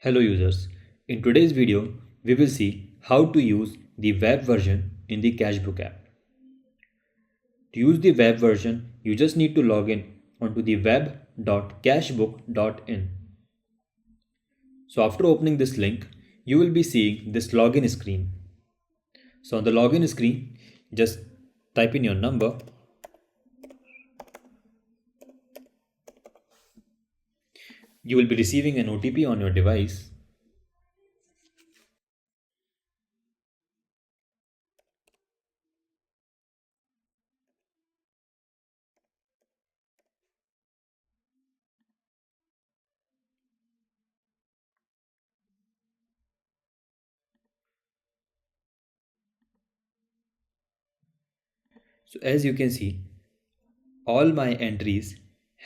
Hello users, in today's video we will see how to use the web version in the Cashbook app. To use the web version, you just need to log in onto the web.cashbook.in. So after opening this link, you will be seeing this login screen. So on the login screen, just type in your number. You will be receiving an OTP on your device. So as you can see, all my entries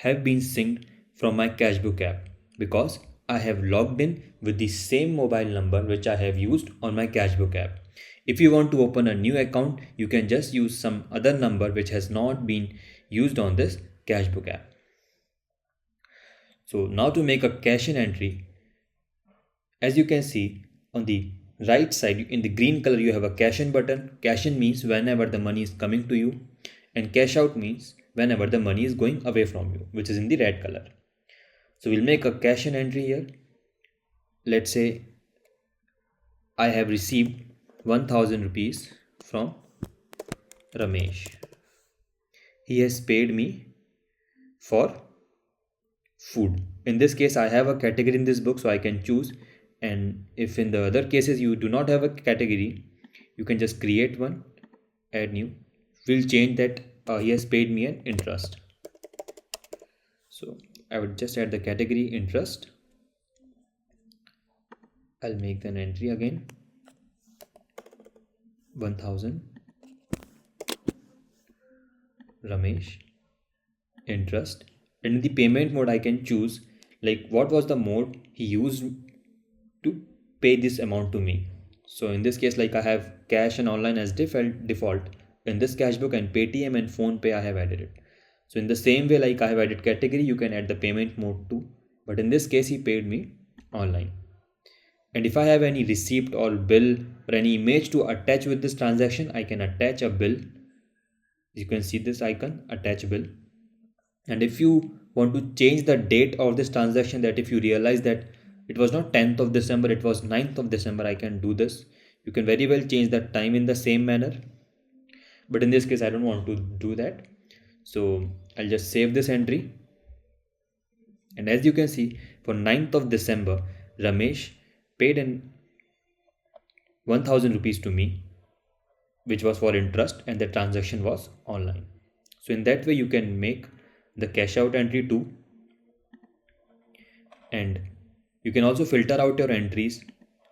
have been synced from my Cashbook app because I have logged in with the same mobile number which I have used on my Cashbook app. If you want to open a new account, you can just use some other number which has not been used on this Cashbook app. So now to make a cash in entry, as you can see on the right side in the green color you have a cash in button. Cash in means whenever the money is coming to you, and cash out means whenever the money is going away from you, which is in the red color. So we'll make a cash in entry here. Let's say I have received 1000 rupees from Ramesh. He has paid me for food. In this case I have a category in this book, so I can choose, and if in the other cases you do not have a category, you can just create one, add new. We'll change that he has paid me an interest. So I would just add the category interest. I'll make an entry again, 1000 Ramesh interest, and in the payment mode I can choose like what was the mode he used to pay this amount to me. So in this case, like I have cash and online as default in this Cashbook, and Paytm and Phone Pay I have added it. So in the same way, like I have added category, you can add the payment mode too, but in this case he paid me online. And if I have any receipt or bill or any image to attach with this transaction, I can attach a bill. You can see this icon, attach bill. And if you want to change the date of this transaction, that if you realize that it was not 10th of December, it was 9th of December, I can do this. You can very well change that time in the same manner, but in this case I don't want to do that, so I'll just save this entry. And as you can see, for 9th of December, Ramesh paid in 1000 rupees to me, which was for interest, and the transaction was online. So in that way you can make the cash out entry too, and you can also filter out your entries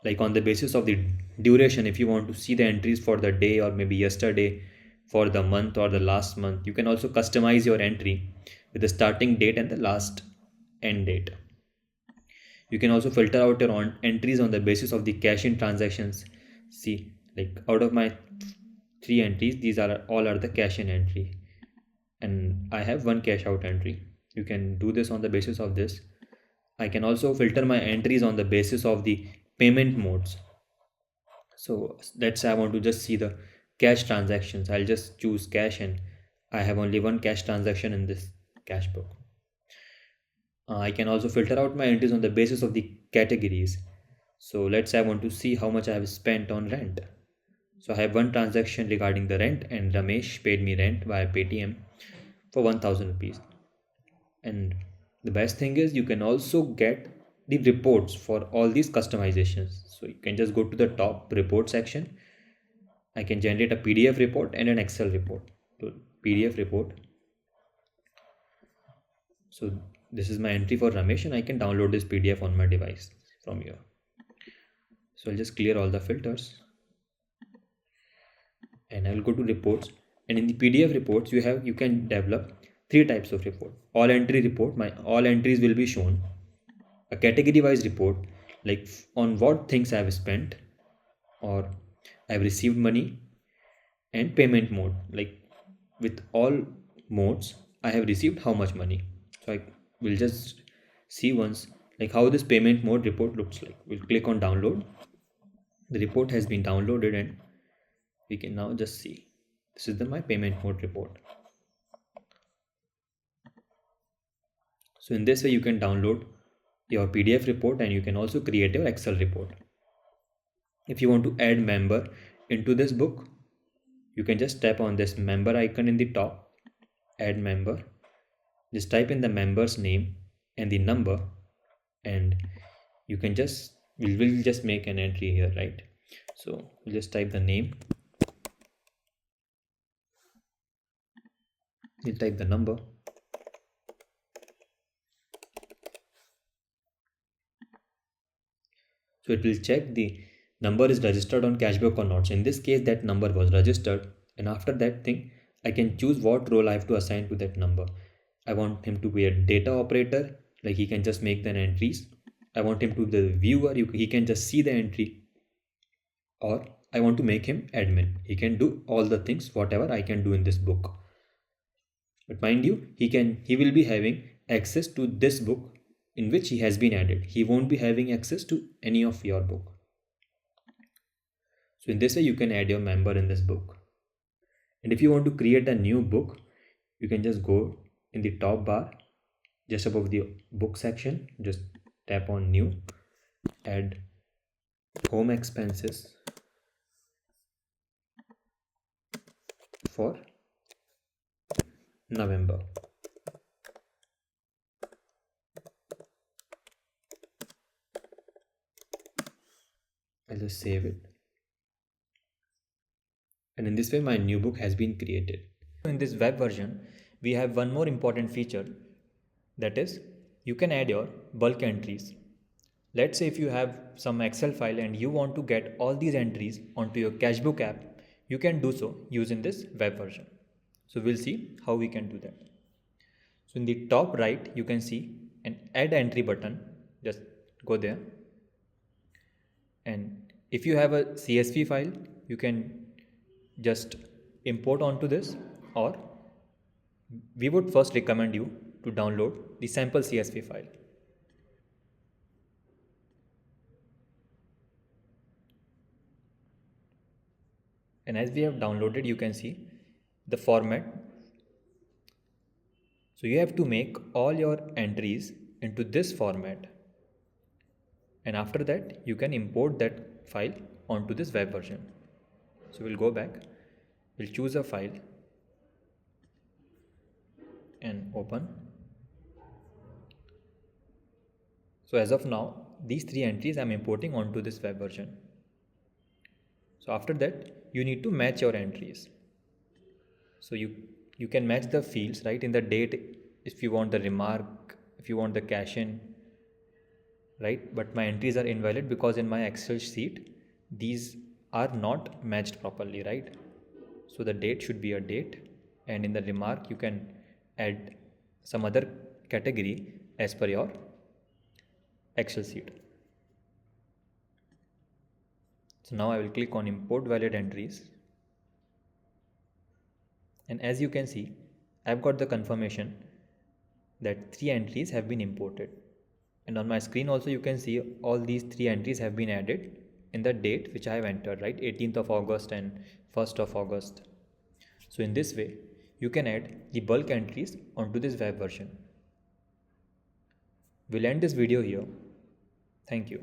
like on the basis of the duration. If you want to see the entries for the day or maybe yesterday, for the month or the last month, you can also customize your entry with the starting date and the last end date. You can also filter out your entries on the basis of the cash in transactions. See, like out of my 3 entries, these are all are the cash in entry, and I have one cash out entry. You can do this on the basis of this. I can also filter my entries on the basis of the payment modes. So let's say I want to just see the cash transactions. I'll just choose cash, and I have only one cash transaction in this cash book. I can also filter out my entries on the basis of the categories. So let's say I want to see how much I have spent on rent. So I have one transaction regarding the rent, and Ramesh paid me rent via Paytm for 1000 rupees. And the best thing is you can also get the reports for all these customizations. So you can just go to the top report section. I can generate a PDF report and an Excel report. So PDF report. So this is my entry for Ramesh, and I can download this PDF on my device from here. So I'll just clear all the filters, and I'll go to reports. And in the PDF reports you can develop 3 types of report. All entry report, my all entries will be shown. A category wise report, like on what things I have spent or I have received money, and payment mode, like with all modes I have received how much money. So I will just see once, like how this payment mode report looks like. We'll click on download. The report has been downloaded and we can now just see. This is my payment mode report. So in this way you can download your PDF report and you can also create your Excel report. If you want to add member into this book, you can just tap on this member icon in the top, add member. Just type in the member's name and the number, and you can just we'll just make an entry here, right? So we'll just type the name, we'll type the number, so it will check the number is registered on cashbook or not. So in this case that number was registered, and after that thing I can choose what role I have to assign to that number. I want him to be a data operator, like he can just make the entries. I want him to be the viewer, he can just see the entry. Or I want to make him admin. He can do all the things whatever I can do in this book. But mind you, he will be having access to this book in which he has been added. He won't be having access to any of your book. So in this way you can add your member in this book. And if you want to create a new book, you can just go in the top bar just above the book section, just tap on new, add home expenses for November. I'll just save it. And in this way my new book has been created. In this web version, we have one more important feature, that is you can add your bulk entries. Let's say if you have some Excel file and you want to get all these entries onto your Cashbook app, you can do so using this web version. So we'll see how we can do that. So in the top right, you can see an add entry button. Just go there. And if you have a CSV file, you can just import onto this, or we would first recommend you to download the sample CSV file. And as we have downloaded, you can see the format. So you have to make all your entries into this format, and after that you can import that file onto this web version. So we'll go back, we'll choose a file and open. So as of now, these three entries I'm importing onto this web version. So after that, you need to match your entries. So you can match the fields, right? In the date, if you want the remark, if you want the cash in, right? But my entries are invalid because in my Excel sheet, these are not matched properly, right? So the date should be a date, and in the remark, you can add some other category as per your Excel sheet. So now I will click on import valid entries, and as you can see, I've got the confirmation that 3 entries have been imported, and on my screen also you can see all these 3 entries have been added in the date which I have entered, right? 18th of August and 1st of August. So in this way you can add the bulk entries onto this web version. We'll end this video here. Thank you.